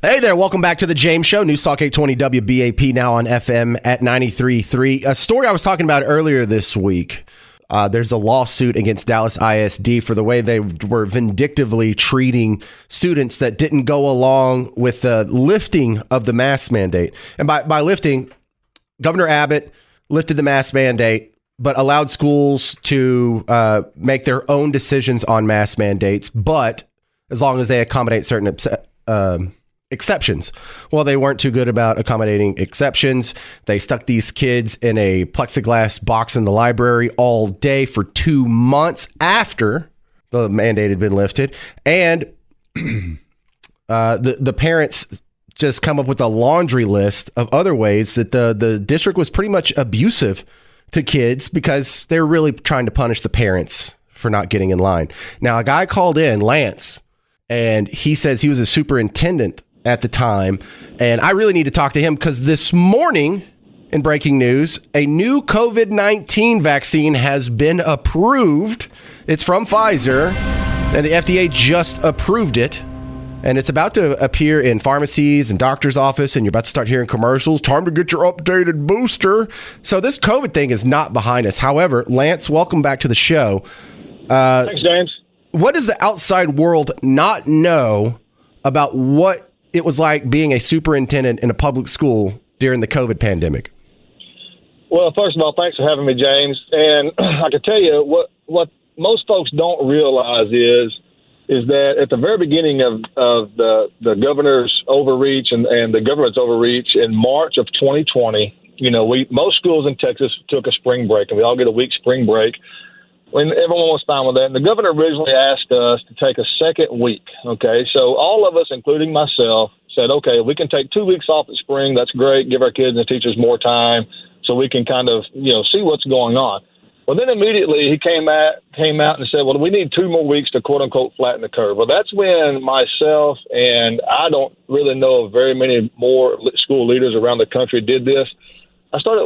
Hey there, welcome back to the James Show. News Talk 820 WBAP, now on FM at 93.3. A story I was talking about earlier this week. There's a lawsuit against Dallas ISD for the way they were vindictively treating students that didn't go along with the lifting of the mask mandate. And by lifting, Governor Abbott lifted the mask mandate, but allowed schools to make their own decisions on mask mandates, but as long as they accommodate certain exceptions. Well, they weren't too good about accommodating exceptions. They stuck these kids in a plexiglass box in the library all day for 2 months after the mandate had been lifted. And the parents just come up with a laundry list of other ways that the district was pretty much abusive to kids because they're really trying to punish the parents for not getting in line. Now, a guy called in, Lance, and he says he was a superintendent at the time. And I really need to talk to him because this morning, in breaking news, a new COVID-19 vaccine has been approved. It's from Pfizer, and the FDA just approved it. And it's about to appear in pharmacies and doctor's office, and you're about to start hearing commercials. Time to get your updated booster. So this COVID thing is not behind us. However, Lance, welcome back to the show. Thanks, James. What does the outside world not know about what it was like being a superintendent in a public school during the COVID pandemic? Well, first of all, thanks for having me, James. And I can tell you what most folks don't realize is that at the very beginning of the governor's overreach and the government's overreach in March of 2020, most schools in Texas took a spring break, and we all get a week's spring break. And everyone was fine with that. And the governor originally asked us to take a second week. Okay, so all of us, including myself, said, okay, we can take 2 weeks off at spring. That's great. Give our kids and teachers more time so we can kind of, see what's going on. Well, then immediately he came out and said, well, we need 2 more weeks to, quote unquote, flatten the curve. Well, that's when myself and I don't really know of very many more school leaders around the country did this.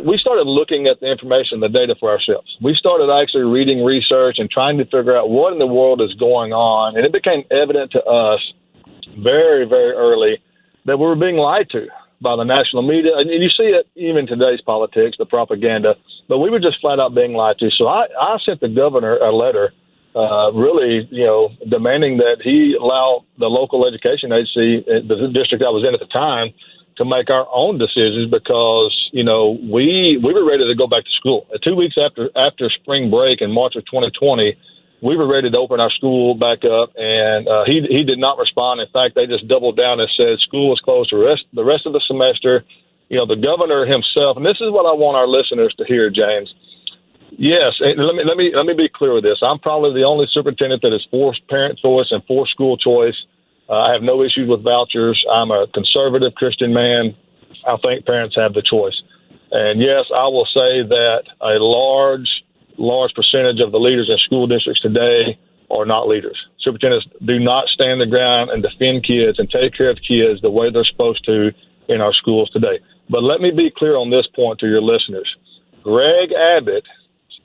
We started looking at the information, the data for ourselves. We started actually reading research and trying to figure out what in the world is going on. And it became evident to us very, very early that we were being lied to by the national media. And you see it even in today's politics, the propaganda. But we were just flat out being lied to. So I sent the governor a letter really, demanding that he allow the local education agency, the district I was in at the time, to make our own decisions because, we were ready to go back to school. 2 weeks after spring break in March of 2020, we were ready to open our school back up, and he did not respond. In fact, they just doubled down and said school was closed the rest of the semester. The governor himself, and this is what I want our listeners to hear, James. Yes, and let me be clear with this. I'm probably the only superintendent that is for parent choice and for school choice. I have no issues with vouchers. I'm a conservative Christian man. I think parents have the choice. And yes, I will say that a large percentage of the leaders in school districts today are not leaders. Superintendents do not stand the ground and defend kids and take care of kids the way they're supposed to in our schools today. But let me be clear on this point to your listeners. Greg Abbott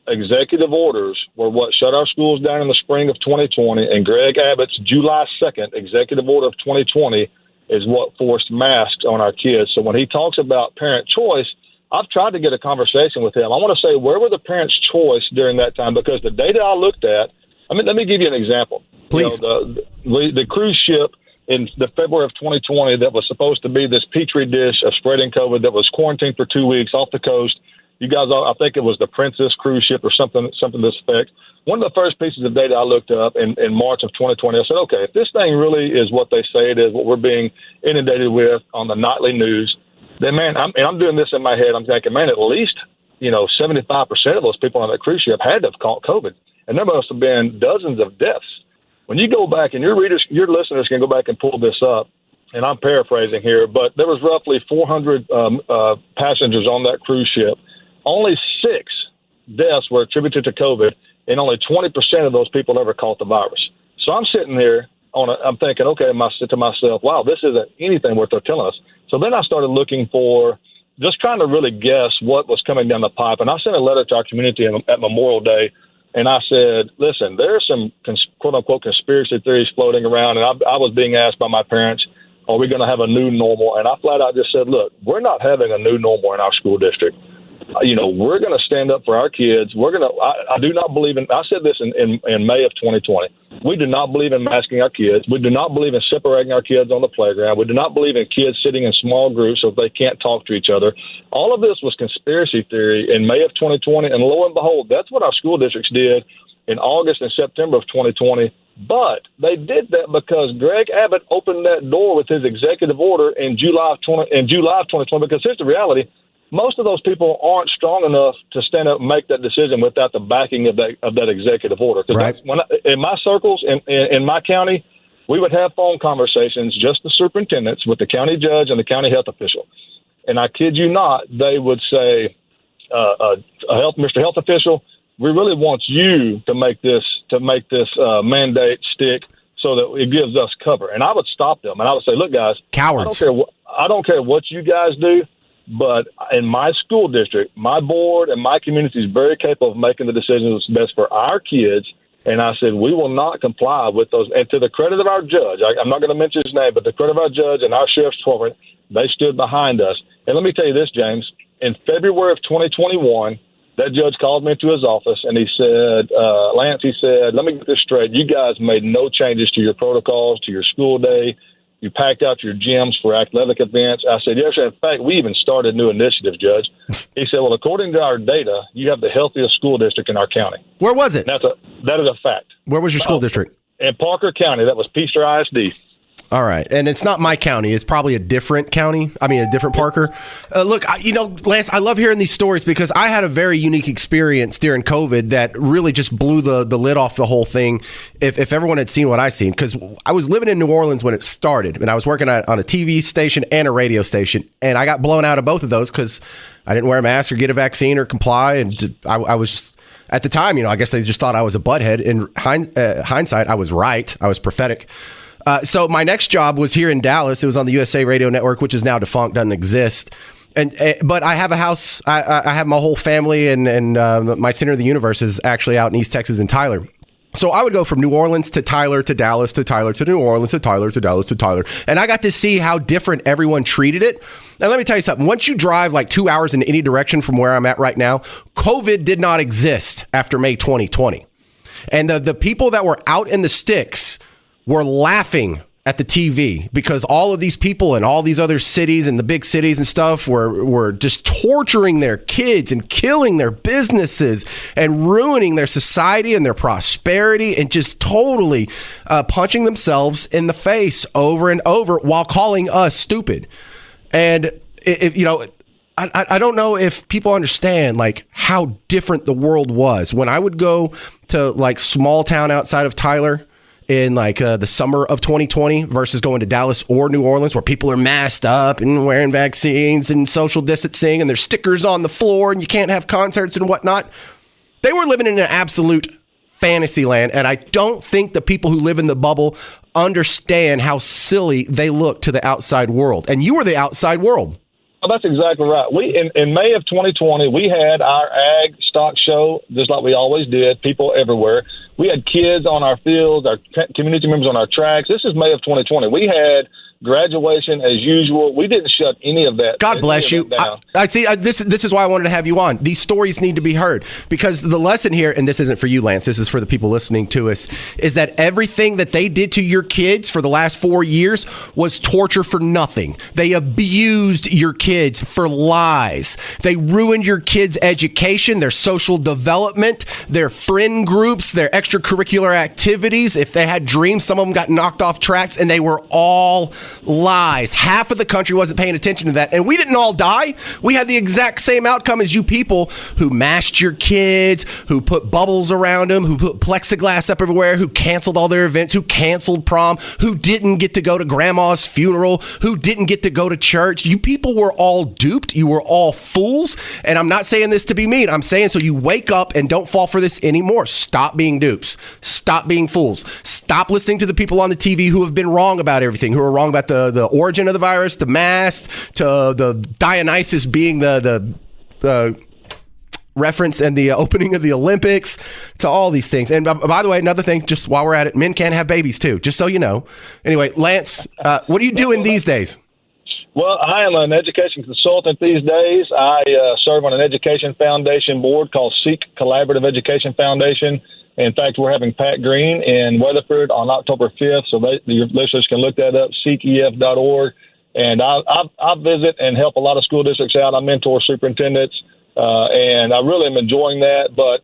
executive orders were what shut our schools down in the spring of 2020, and Greg Abbott's July 2nd executive order of 2020 is what forced masks on our kids. So when he talks about parent choice, I've tried to get a conversation with him. I want to say, where were the parents' choice during that time? Because the data I looked at, let me give you an example. Please. The cruise ship in the February of 2020 that was supposed to be this petri dish of spreading COVID that was quarantined for 2 weeks off the coast. You guys, I think it was the Princess cruise ship or something to this effect. One of the first pieces of data I looked up in March of 2020, I said, okay, if this thing really is what they say it is, what we're being inundated with on the nightly news, then, man, I'm doing this in my head. I'm thinking, man, at least, 75% of those people on that cruise ship had to have caught COVID. And there must have been dozens of deaths. When you go back, and your listeners can go back and pull this up, and I'm paraphrasing here, but there was roughly 400 passengers on that cruise ship. Only 6 deaths were attributed to COVID, and only 20% of those people ever caught the virus. So I'm sitting there I'm thinking, okay, to myself, wow, this isn't anything worth they're telling us. So then I started looking for, just trying to really guess what was coming down the pipe. And I sent a letter to our community at Memorial Day, and I said, listen, there are some quote-unquote conspiracy theories floating around, and I was being asked by my parents, are we going to have a new normal? And I flat out just said, look, we're not having a new normal in our school district. We're going to stand up for our kids. I do not believe in, I said this in May of 2020. We do not believe in masking our kids. We do not believe in separating our kids on the playground. We do not believe in kids sitting in small groups so they can't talk to each other. All of this was conspiracy theory in May of 2020. And lo and behold, that's what our school districts did in August and September of 2020. But they did that because Greg Abbott opened that door with his executive order in July of 2020. Because here's the reality. Most of those people aren't strong enough to stand up and make that decision without the backing of that executive order. Right. In my circles, in my county, we would have phone conversations, just the superintendents, with the county judge and the county health official. And I kid you not, they would say, Mr. Health Official, we really want you to make this mandate stick so that it gives us cover. And I would stop them and I would say, look, guys, cowards. I don't care what you guys do. But in my school district, my board and my community is very capable of making the decisions that's best for our kids. And I said, we will not comply with those. And to the credit of our judge, I'm not going to mention his name, but the credit of our judge and our sheriff's department, they stood behind us. And let me tell you this, James, in February of 2021, that judge called me into his office and he said, Lance, he said, let me get this straight. You guys made no changes to your protocols, to your school day. You packed out your gyms for athletic events. I said, yes, in fact, we even started new initiatives, Judge. He said, well, according to our data, you have the healthiest school district in our county. Where was it? That is a fact. Where was your school district? In Parker County. That was Peaster ISD. All right. And it's not my county. It's probably a different county. I mean, a different Parker. Look, Lance, I love hearing these stories because I had a very unique experience during COVID that really just blew the lid off the whole thing. If everyone had seen what I seen, because I was living in New Orleans when it started and I was working on a TV station and a radio station. And I got blown out of both of those because I didn't wear a mask or get a vaccine or comply. And I was just, at the time, I guess they just thought I was a butthead. In hindsight, I was right. I was prophetic. So my next job was here in Dallas. It was on the USA Radio Network, which is now defunct, doesn't exist. But I have a house. I have my whole family, and my center of the universe is actually out in East Texas in Tyler. So I would go from New Orleans to Tyler to Dallas to Tyler to New Orleans to Tyler to Dallas to Tyler. And I got to see how different everyone treated it. Now, let me tell you something. Once you drive like 2 hours in any direction from where I'm at right now, COVID did not exist after May 2020. And the people that were out in the sticks were laughing at the TV because all of these people in all these other cities and the big cities and stuff were just torturing their kids and killing their businesses and ruining their society and their prosperity and just totally punching themselves in the face over and over while calling us stupid. And I don't know if people understand like how different the world was when I would go to like small town outside of Tyler in like the summer of 2020 versus going to Dallas or New Orleans where people are masked up and wearing vaccines and social distancing and there's stickers on the floor and you can't have concerts and whatnot. They were living in an absolute fantasy land. And I don't think the people who live in the bubble understand how silly they look to the outside world. And you were the outside world. Well, that's exactly right. We in May of 2020, we had our ag stock show, just like we always did, people everywhere. We had kids on our fields, our community members on our tracks. This is May of 2020. We had graduation as usual. We didn't shut any of that. God bless you. I see. This is why I wanted to have you on. These stories need to be heard because the lesson here, and this isn't for you, Lance, this is for the people listening to us, is that everything that they did to your kids for the last 4 years was torture for nothing. They abused your kids for lies. They ruined your kids' education, their social development, their friend groups, their extracurricular activities. If they had dreams, some of them got knocked off tracks, and they were all lies. Half of the country wasn't paying attention to that. And we didn't all die. We had the exact same outcome as you people who mashed your kids, who put bubbles around them, who put plexiglass up everywhere, who canceled all their events, who canceled prom, who didn't get to go to grandma's funeral, who didn't get to go to church. You people were all duped. You were all fools. And I'm not saying this to be mean. I'm saying so you wake up and don't fall for this anymore. Stop being dupes. Stop being fools. Stop listening to the people on the TV who have been wrong about everything, who are wrong about the origin of the virus, the mask, to the Dionysus being the reference and the opening of the Olympics to all these things. And by the way, another thing, just while we're at it, men can have babies too, just so you know. Anyway, Lance, what are you doing these days? Well, I am an education consultant these days. I serve on an education foundation board called SEEK Collaborative Education Foundation. In fact, we're having Pat Green in Weatherford on October 5th, so your listeners can look that up, seekef.org. And I visit and help a lot of school districts out. I mentor superintendents. And I really am enjoying that. But,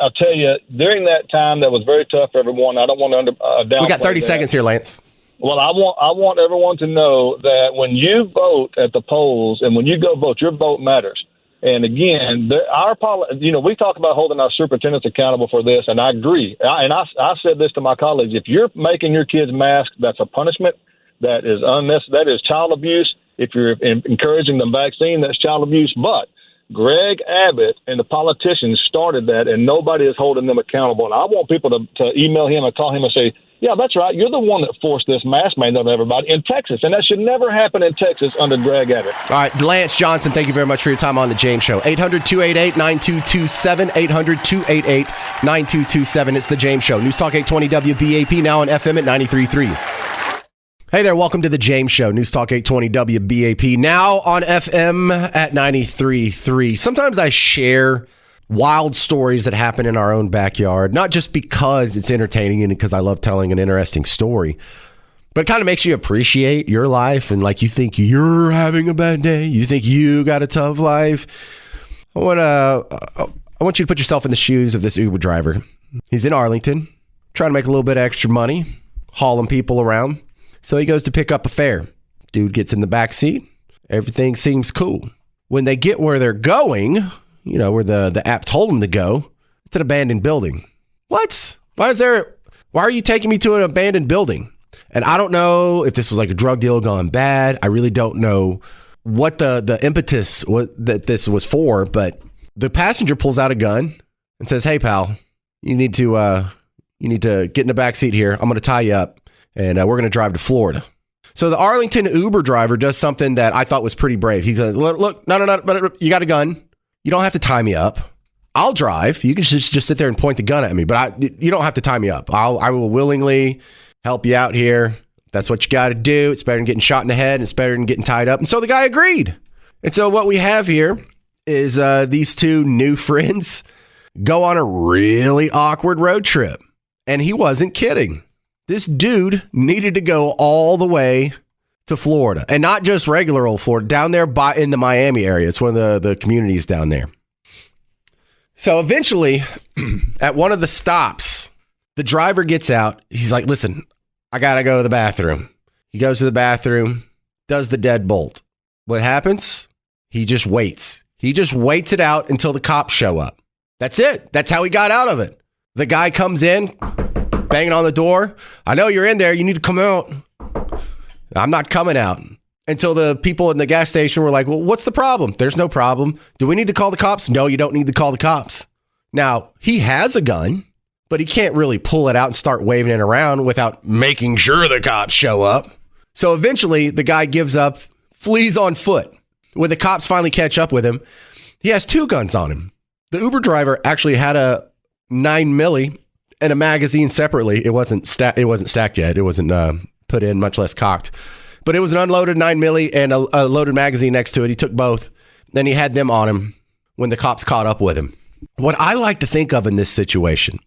I'll tell you, during that time, that was very tough for everyone. I don't want to downplay. We got 30 seconds here, Lance. Well, I want everyone to know that when you vote at the polls and when you go vote, your vote matters. And again, we talk about holding our superintendents accountable for this, and I agree. I said this to my colleagues: if you're making your kids mask, that's a punishment. That is unnecessary. That is child abuse. If you're encouraging the vaccine, that's child abuse. But Greg Abbott and the politicians started that, and nobody is holding them accountable. And I want people to email him and call him and say, yeah, that's right. You're the one that forced this mask mandate on everybody in Texas, and that should never happen in Texas under Greg Abbott. All right, Lance Johnson, thank you very much for your time on The James Show. 800-288-9227, 800-288-9227. It's The James Show. News Talk 820 WBAP, now on FM at 93.3. Hey there, welcome to The James Show, News Talk 820 WBAP, now on FM at 93.3. Sometimes I share wild stories that happen in our own backyard, not just because it's entertaining and because I love telling an interesting story, but it kind of makes you appreciate your life, and like you think you're having a bad day, you think you got a tough life. I want you to put yourself in the shoes of this Uber driver. He's in Arlington, trying to make a little bit of extra money, hauling people around. So he goes to pick up a fare. Dude gets in the back seat. Everything seems cool. When they get where they're going, where the app told them to go, it's an abandoned building. What? Why are you taking me to an abandoned building? And I don't know if this was like a drug deal gone bad. I really don't know what the impetus was that this was for, but the passenger pulls out a gun and says, hey, pal, you need to get in the back seat here. I'm going to tie you up. And we're going to drive to Florida. So the Arlington Uber driver does something that I thought was pretty brave. He says, look, no, but you got a gun. You don't have to tie me up. I'll drive. You can just sit there and point the gun at me, but you don't have to tie me up. I will willingly help you out here. That's what you got to do. It's better than getting shot in the head, and it's better than getting tied up. And so the guy agreed. And so what we have here is these two new friends go on a really awkward road trip. And he wasn't kidding. This dude needed to go all the way to Florida, and not just regular old Florida, down there in the Miami area. It's one of the communities down there. So eventually, at one of the stops, the driver gets out. He's like, listen, I got to go to the bathroom. He goes to the bathroom, does the deadbolt. What happens? He just waits. He just waits it out until the cops show up. That's it. That's how he got out of it. The guy comes in, banging on the door. I know you're in there. You need to come out. I'm not coming out. Until the people in the gas station were like, well, what's the problem? There's no problem. Do we need to call the cops? No, you don't need to call the cops. Now, he has a gun, but he can't really pull it out and start waving it around without making sure the cops show up. So eventually, the guy gives up, flees on foot. When the cops finally catch up with him, he has two guns on him. The Uber driver actually had a 9mm and a magazine separately. It wasn't stacked yet. It wasn't put in, much less cocked. But it was an unloaded 9mm and a loaded magazine next to it. He took both. Then he had them on him when the cops caught up with him. What I like to think of in this situation,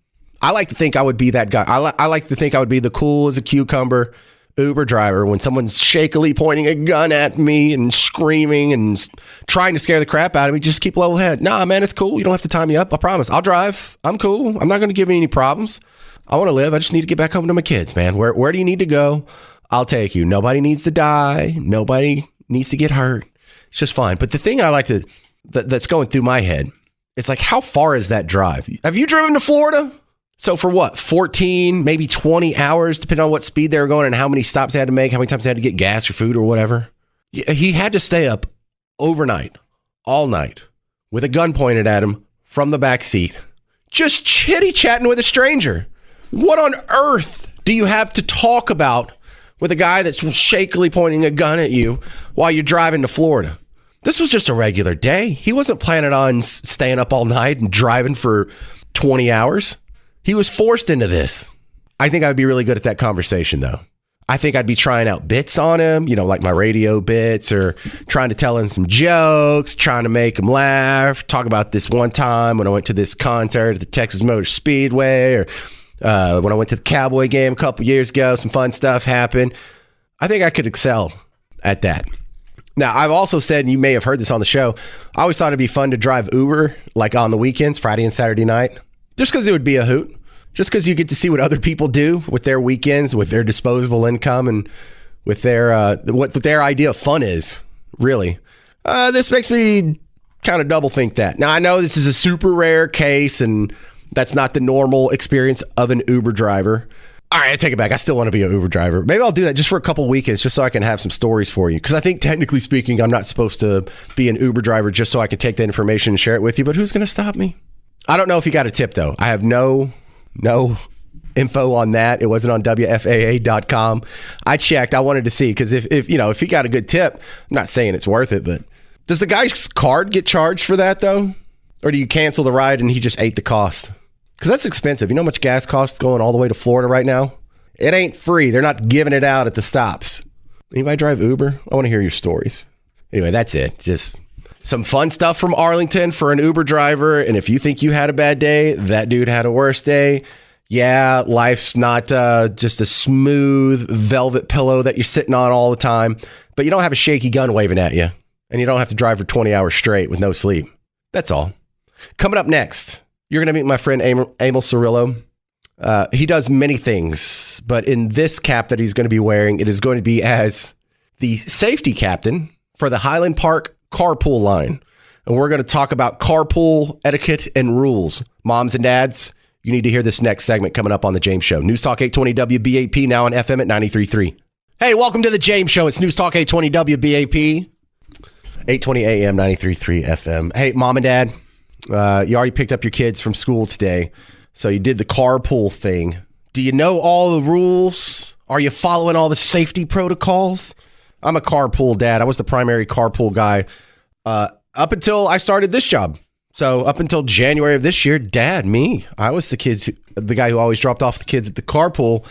I like to think I would be that guy. I like to think I would be the cool as a cucumber Uber driver when someone's shakily pointing a gun at me and screaming and trying to scare the crap out of me. Just keep level head. Nah, man, it's cool. You don't have to tie me up. I promise. I'll drive. I'm cool. I'm not going to give you any problems. I want to live. I just need to get back home to my kids, man. Where do you need to go? I'll take you. Nobody needs to die. Nobody needs to get hurt. It's just fine. But the thing I like to, that's going through my head, it's like, how far is that drive? Have you driven to Florida? So for what, 14, maybe 20 hours, depending on what speed they were going and how many stops they had to make, how many times they had to get gas or food or whatever. He had to stay up overnight, all night, with a gun pointed at him from the back seat, just chitty-chatting with a stranger. What on earth do you have to talk about with a guy that's shakily pointing a gun at you while you're driving to Florida? This was just a regular day. He wasn't planning on staying up all night and driving for 20 hours. He was forced into this. I think I'd be really good at that conversation, though. I think I'd be trying out bits on him, like my radio bits, or trying to tell him some jokes, trying to make him laugh, talk about this one time when I went to this concert at the Texas Motor Speedway, or when I went to the Cowboy game a couple years ago, some fun stuff happened. I think I could excel at that. Now, I've also said, and you may have heard this on the show, I always thought it'd be fun to drive Uber, like on the weekends, Friday and Saturday night, just because it would be a hoot. Just because you get to see what other people do with their weekends, with their disposable income, and with their what their idea of fun is, really. This makes me kind of double think that. Now, I know this is a super rare case, and that's not the normal experience of an Uber driver. All right, I take it back. I still want to be an Uber driver. Maybe I'll do that just for a couple weekends, just so I can have some stories for you. Because I think, technically speaking, I'm not supposed to be an Uber driver just so I can take that information and share it with you. But who's going to stop me? I don't know if you got a tip, though. I have no info on that. It wasn't on WFAA.com. I checked. I wanted to see, because if he got a good tip, I'm not saying it's worth it, but does the guy's card get charged for that, though? Or do you cancel the ride and he just ate the cost? Because that's expensive. You know how much gas costs going all the way to Florida right now? It ain't free. They're not giving it out at the stops. Anybody drive Uber? I want to hear your stories. Anyway, that's it. Just some fun stuff from Arlington for an Uber driver. And if you think you had a bad day, that dude had a worse day. Yeah, life's not just a smooth velvet pillow that you're sitting on all the time. But you don't have a shaky gun waving at you. And you don't have to drive for 20 hours straight with no sleep. That's all. Coming up next, you're going to meet my friend Emil Cirillo. He does many things. But in this cap that he's going to be wearing, it is going to be as the safety captain for the Highland Park carpool line. And we're going to talk about carpool etiquette and rules. Moms and dads, you need to hear this next segment coming up on The James Show. News Talk 820 WBAP, now on FM at 93.3. Hey, welcome to The James Show. It's News Talk 820 WBAP, 820 AM, 93.3 FM. Hey, mom and dad, you already picked up your kids from school today, so you did the carpool thing. Do you know all the rules? Are you following all the safety protocols? I'm a carpool dad. I was the primary carpool guy up until I started this job. So up until January of this year, I was the guy who always dropped off the kids at the carpool.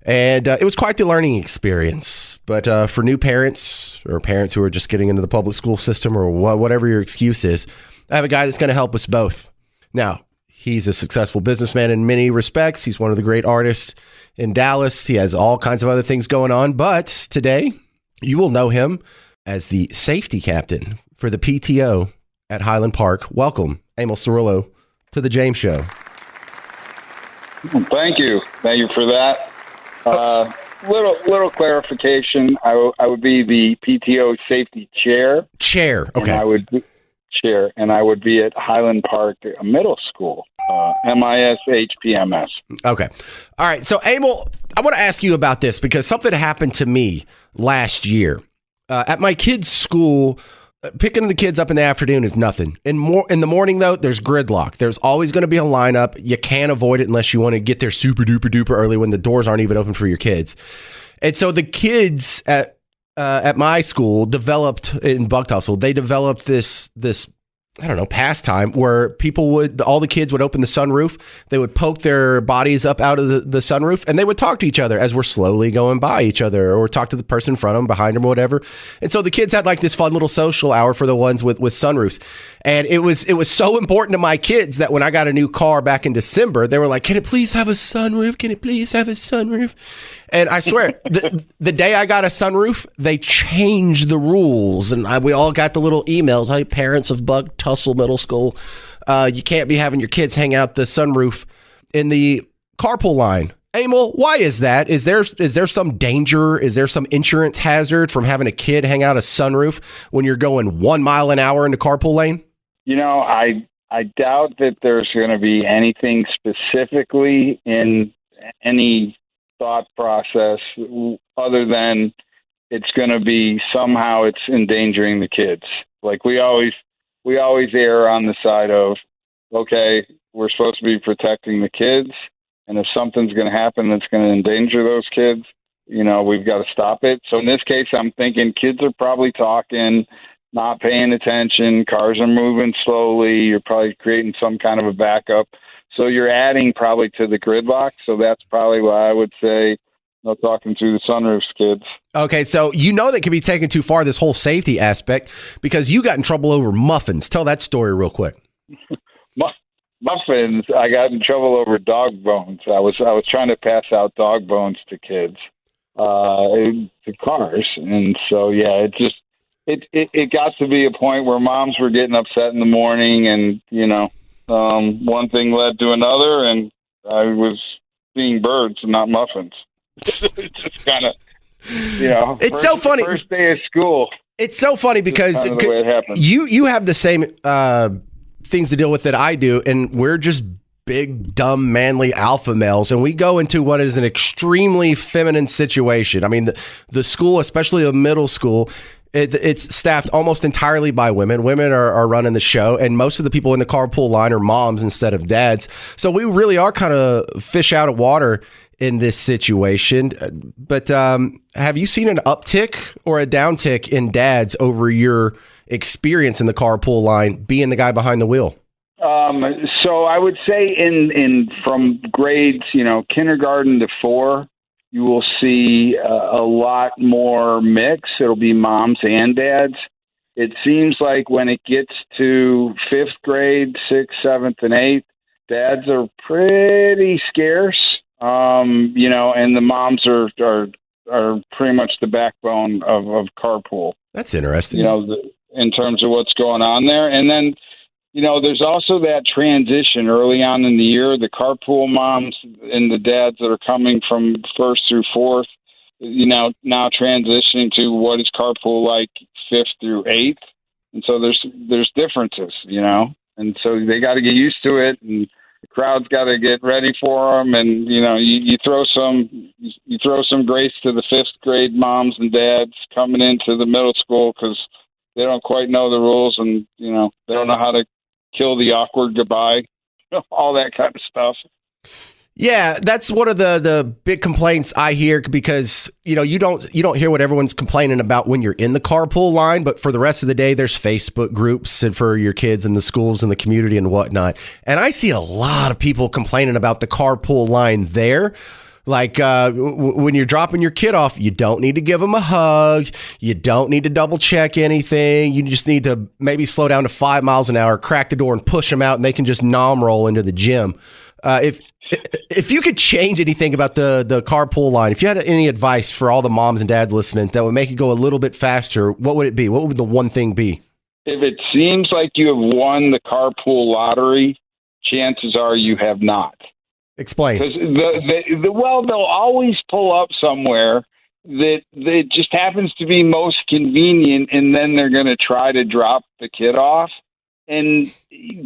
And it was quite the learning experience. But for new parents or parents who are just getting into the public school system or whatever your excuse is, I have a guy that's going to help us both. Now, he's a successful businessman in many respects. He's one of the great artists in Dallas. He has all kinds of other things going on. But today, you will know him as the safety captain for the PTO at Highland Park. Welcome, Emil Cirillo, to The James Show. Thank you. Thank you for that. Little clarification. I would be the PTO safety chair. Chair. Okay. And I would be chair, and I would be at Highland Park Middle School, MISHPMS. Okay. All right. So, Emil, I want to ask you about this because something happened to me last year at my kids' school. Picking the kids up in the afternoon is nothing. In the morning, though, there's gridlock. There's always going to be a lineup. You can't avoid it unless you want to get there super duper duper early when the doors aren't even open for your kids. And so the kids at my school developed in Buck Tussle. They developed this I don't know, pastime where all the kids would open the sunroof. They would poke their bodies up out of the sunroof, and they would talk to each other as we're slowly going by each other, or talk to the person in front of them, behind them, or whatever. And so the kids had like this fun little social hour for the ones with sunroofs. And it was so important to my kids that when I got a new car back in December, they were like, "Can it please have a sunroof? Can it please have a sunroof?" And I swear, the day I got a sunroof, they changed the rules. And we all got the little emails. Hey, parents of Buck Tussle Middle School, you can't be having your kids hang out the sunroof in the carpool line. Emil, why is that? Is there some danger? Is there some insurance hazard from having a kid hang out a sunroof when you're going 1 mile an hour in the carpool lane? You know, I doubt that there's going to be anything specifically in any thought process other than it's going to be somehow it's endangering the kids. Like we always err on the side of, okay, we're supposed to be protecting the kids, and if something's going to happen that's going to endanger those kids, you know, we've got to stop it. So in this case, I'm thinking kids are probably talking, not paying attention. Cars are moving slowly. You're probably creating some kind of a backup. So you're adding probably to the gridlock. So that's probably why I would say no talking through the sunroofs, kids. Okay, so that can be taken too far, this whole safety aspect, because you got in trouble over muffins. Tell that story real quick. Muffins, I got in trouble over dog bones. I was trying to pass out dog bones to kids, to cars. And so, yeah, it got to be a point where moms were getting upset in the morning, and, one thing led to another, and I was seeing birds and not muffins. Just kind of, it's so funny. First day of school. It's so funny because kind of the way it happened. You have the same things to deal with that I do, and we're just big, dumb, manly alpha males, and we go into what is an extremely feminine situation. I mean, the school, especially a middle school, it's staffed almost entirely by women. Women are running the show, and most of the people in the carpool line are moms instead of dads. So we really are kind of fish out of water in this situation. But have you seen an uptick or a downtick in dads over your experience in the carpool line, being the guy behind the wheel? So I would say in from grades, kindergarten to 4, you will see a lot more mix. It'll be moms and dads. It seems like when it gets to 5th grade, 6th, 7th, and 8th, dads are pretty scarce. And the moms are pretty much the backbone of carpool. That's interesting. In terms of what's going on there. And then, there's also that transition early on in the year, the carpool moms and the dads that are coming from 1st through 4th, now transitioning to what is carpool like 5th through 8th. And so there's differences, and so they got to get used to it, and the crowd's got to get ready for them. And, you throw some grace to the 5th grade moms and dads coming into the middle school because they don't quite know the rules, and, they don't know how to kill the awkward goodbye, all that kind of stuff. Yeah, that's one of the big complaints I hear, because you don't hear what everyone's complaining about when you're in the carpool line, but for the rest of the day, there's Facebook groups and for your kids in the schools and the community and whatnot. And I see a lot of people complaining about the carpool line there. Like when you're dropping your kid off, you don't need to give them a hug. You don't need to double check anything. You just need to maybe slow down to 5 miles an hour, crack the door and push them out, and they can just nom roll into the gym. If you could change anything about the carpool line, if you had any advice for all the moms and dads listening that would make it go a little bit faster, what would it be? What would the one thing be? If it seems like you have won the carpool lottery, chances are you have not. Explain. Because they'll always pull up somewhere that just happens to be most convenient, and then they're going to try to drop the kid off. And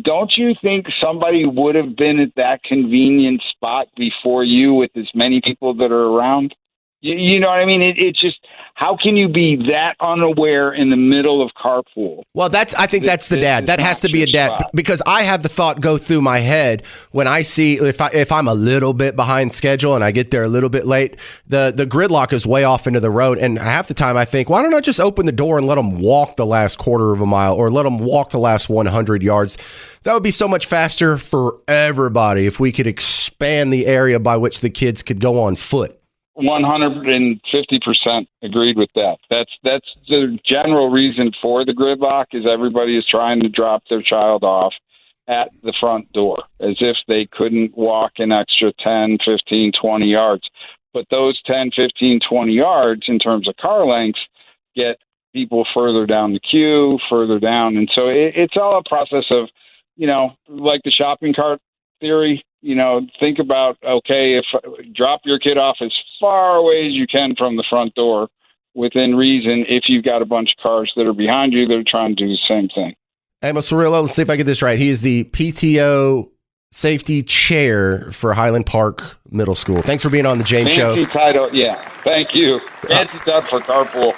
don't you think somebody would have been at that convenient spot before you with as many people that are around? You know what I mean? It's just, how can you be that unaware in the middle of carpool? Well, I think that's the dad. That has to be a dad, because I have the thought go through my head when I see if I'm a little bit behind schedule and I get there a little bit late, the gridlock is way off into the road, and half the time I think, why don't I just open the door and let them walk the last quarter of a mile, or let them walk the last 100 yards? That would be so much faster for everybody if we could expand the area by which the kids could go on foot. 150% agreed with that. That's the general reason for the gridlock, is everybody is trying to drop their child off at the front door as if they couldn't walk an extra 10, 15, 20 yards. But those 10, 15, 20 yards in terms of car lengths get people further down the queue, further down. And so it's all a process of, like the shopping cart theory. Think about, okay, if drop your kid off as far away as you can from the front door within reason, if you've got a bunch of cars that are behind you that are trying to do the same thing. Emil Cirillo, let's see if I get this right. He is the PTO safety chair for Highland Park Middle School. Thanks for being on the James Show. Title, yeah. Thank you. Fancy done for carpool.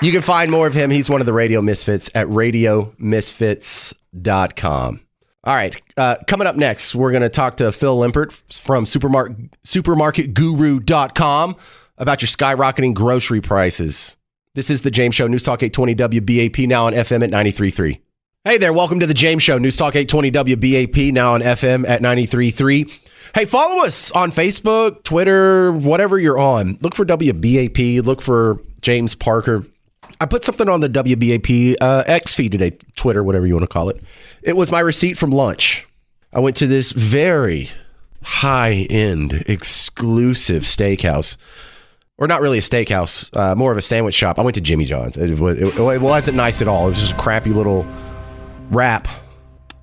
You can find more of him. He's one of the Radio Misfits at radiomisfits.com. All right. Coming up next, we're going to talk to Phil Limpert from supermarketguru.com about your skyrocketing grocery prices. This is The James Show, News Talk 820 WBAP, now on FM at 93.3. Hey there, welcome to The James Show, News Talk 820 WBAP, now on FM at 93.3. Hey, follow us on Facebook, Twitter, whatever you're on. Look for WBAP, look for James Parker. I put something on the WBAP X feed today, Twitter, whatever you want to call it. It was my receipt from lunch. I went to this very high-end, exclusive steakhouse. Or not really a steakhouse, more of a sandwich shop. I went to Jimmy John's. It wasn't nice at all. It was just a crappy little wrap.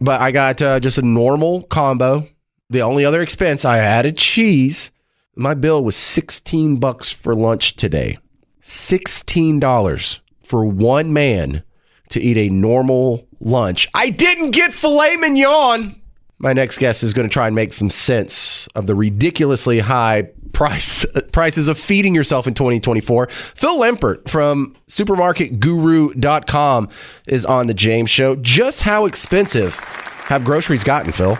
But I got just a normal combo. The only other expense, I added cheese. My bill was $16 for lunch today. $16 for one man to eat a normal lunch. I didn't get filet mignon. My next guest is going to try and make some sense of the ridiculously high prices of feeding yourself in 2024. Phil Lempert from supermarketguru.com is on the James Show. Just how expensive have groceries gotten, Phil?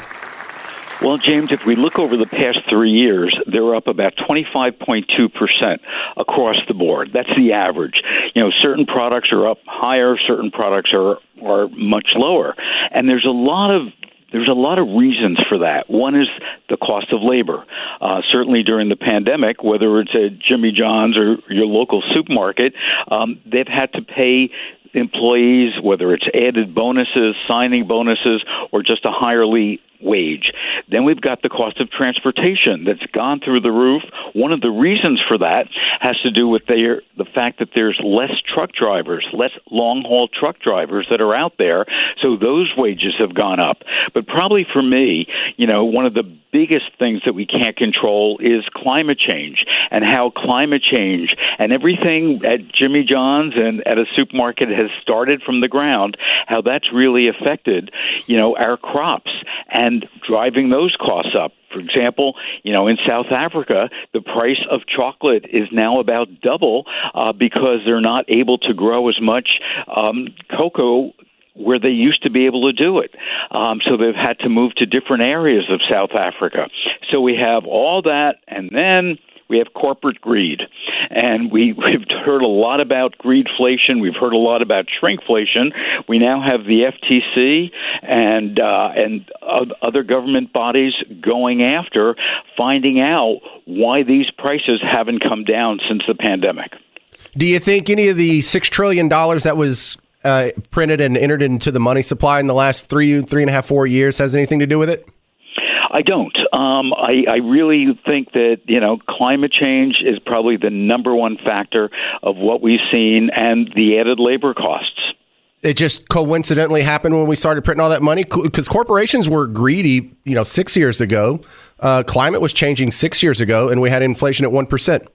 Well, James, if we look over the past 3 years, they're up about 25.2% across the board. That's the average. You know, certain products are up higher, certain products are much lower. And there's a lot of reasons for that. One is the cost of labor. Certainly during the pandemic, whether it's at Jimmy John's or your local supermarket, they've had to pay employees, whether it's added bonuses, signing bonuses, or just a higher wage. Then we've got the cost of transportation that's gone through the roof. One of the reasons for that has to do with the fact that there's less truck drivers, less long-haul truck drivers that are out there, so those wages have gone up. But probably for me, you know, one of the biggest things that we can't control is climate change, and how climate change and everything at Jimmy John's and at a supermarket has started from the ground, how that's really affected, you know, our crops and driving those costs up. For example, you know, in South Africa, the price of chocolate is now about double because they're not able to grow as much cocoa where they used to be able to do it. So they've had to move to different areas of South Africa. So we have all that, and then we have corporate greed. And we've heard a lot about greedflation. We've heard a lot about shrinkflation. We now have the FTC and other government bodies going after finding out why these prices haven't come down since the pandemic. Do you think any of the $6 trillion that was printed and entered into the money supply in the last 3.5, 4 years has anything to do with it? I don't. I really think that, you know, climate change is probably the number one factor of what we've seen, and the added labor costs. It just coincidentally happened when we started printing all that money because corporations were greedy, you know, 6 years ago. Climate was changing 6 years ago, and we had inflation at 1%.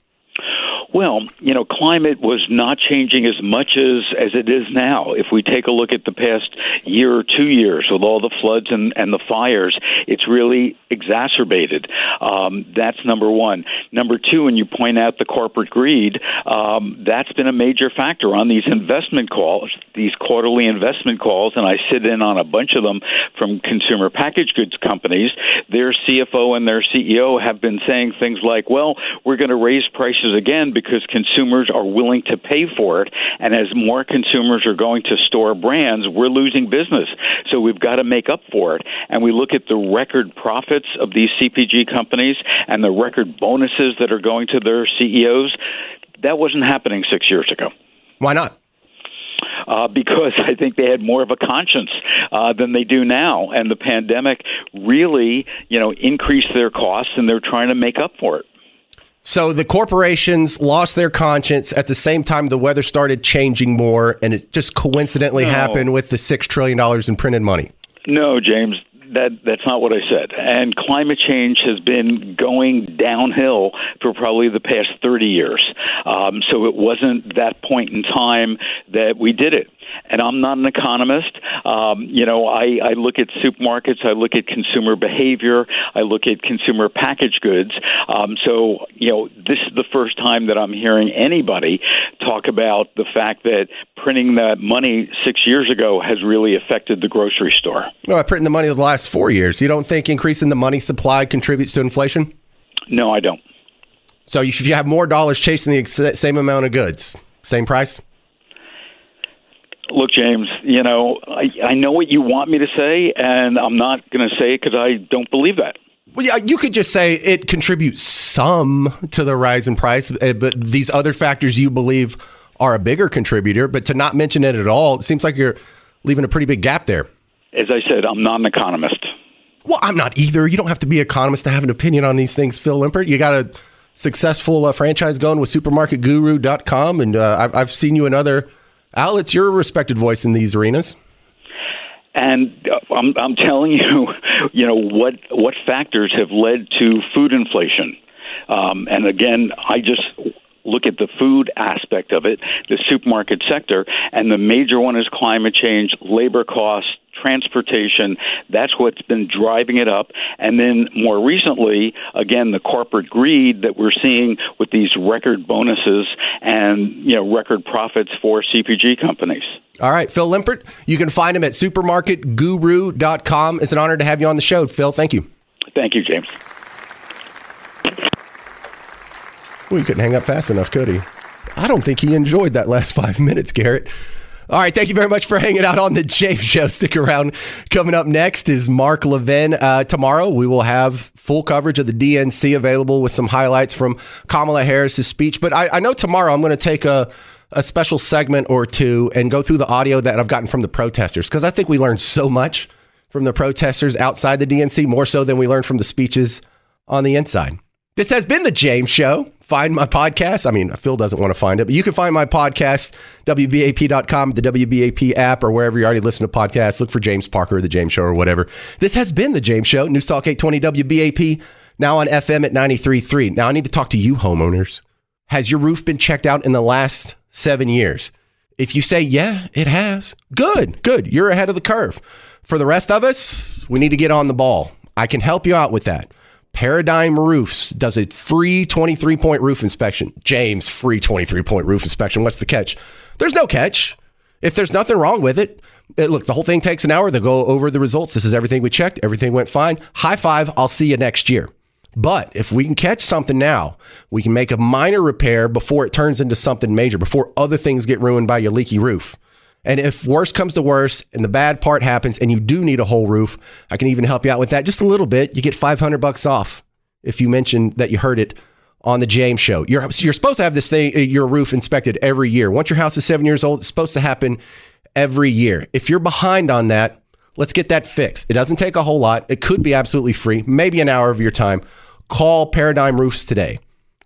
Well, you know, climate was not changing as much as it is now. If we take a look at the past year or 2 years with all the floods and the fires, it's really exacerbated. That's number one. Number two, when you point out the corporate greed, that's been a major factor on these investment calls, these quarterly investment calls, and I sit in on a bunch of them from consumer packaged goods companies. Their CFO and their CEO have been saying things like, well, we're going to raise prices again because consumers are willing to pay for it. And as more consumers are going to store brands, we're losing business. So we've got to make up for it. And we look at the record profits of these CPG companies and the record bonuses that are going to their CEOs. That wasn't happening 6 years ago. Why not? Because I think they had more of a conscience than they do now. And the pandemic really, you know, increased their costs, and they're trying to make up for it. So the corporations lost their conscience at the same time the weather started changing more, and it just coincidentally happened with the $6 trillion in printed money. No, James, that's not what I said. And climate change has been going downhill for probably the past 30 years. So it wasn't that point in time that we did it. And I'm not an economist. I look at supermarkets, I look at consumer behavior, I look at consumer packaged goods. This is the first time that I'm hearing anybody talk about the fact that printing that money 6 years ago has really affected the grocery store. No, printing the money the last 4 years. You don't think increasing the money supply contributes to inflation? No, I don't. So if you have more dollars chasing the same amount of goods, Same price? Look, James, I know what you want me to say, and I'm not going to say it because I don't believe that. Well, yeah, you could just say it contributes some to the rise in price, but these other factors you believe are a bigger contributor. But to not mention it at all, it seems like you're leaving a pretty big gap there. As I said, I'm not an economist. Well, I'm not either. You don't have to be an economist to have an opinion on these things, Phil Limpert. You got a successful franchise going with supermarketguru.com, and I've seen you in other outlets. You're a respected voice in these arenas. And I'm telling you, what factors have led to food inflation. And again, I just look at the food aspect of it, the supermarket sector, and the major one is climate change, labor costs, transportation. That's what's been driving it up. And then more recently, again, the corporate greed that we're seeing with these record bonuses and, record profits for CPG companies. All right, Phil Limpert, you can find him at supermarketguru.com. It's an honor to have you on the show. Phil, thank you. Thank you, James. Well, you couldn't hang up fast enough, could he? I don't think he enjoyed that last 5 minutes, Garrett. All right, thank you very much for hanging out on the James Show. Stick around. Coming up next is Mark Levin. Tomorrow, we will have full coverage of the DNC available with some highlights from Kamala Harris's speech. But I know tomorrow I'm going to take a special segment or two and go through the audio that I've gotten from the protesters, because I think we learned so much from the protesters outside the DNC, more so than we learned from the speeches on the inside. This has been the James Show. Find my podcast. I mean, Phil doesn't want to find it, but you can find my podcast, WBAP.com, the WBAP app, or wherever you already listen to podcasts. Look for James Parker or the James Show or whatever. This has been the James Show. News Talk 820 WBAP, now on FM at 93.3. Now I need to talk to you, homeowners. Has your roof been checked out in the last 7 years? If you say, yeah, it has, good. You're ahead of the curve. For the rest of us, we need to get on the ball. I can help you out with that. Paradigm Roofs does a free 23-point roof inspection. James, free 23-point roof inspection. What's the catch? There's no catch. If there's nothing wrong with it, look, the whole thing takes an hour. They go over the results. This is everything we checked. Everything went fine. High five. I'll see you next year. But if we can catch something now, we can make a minor repair before it turns into something major, before other things get ruined by your leaky roof. And if worse comes to worse and the bad part happens and you do need a whole roof, I can even help you out with that just a little bit. You get $500 off if you mention that you heard it on the James Show. You're supposed to have this thing, your roof inspected every year. Once your house is 7 years old, it's supposed to happen every year. If you're behind on that, let's get that fixed. It doesn't take a whole lot. It could be absolutely free, maybe an hour of your time. Call Paradigm Roofs today,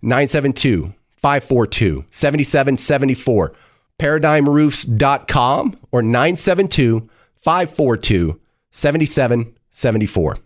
972-542-7774. ParadigmRoofs.com or 972-542-7774.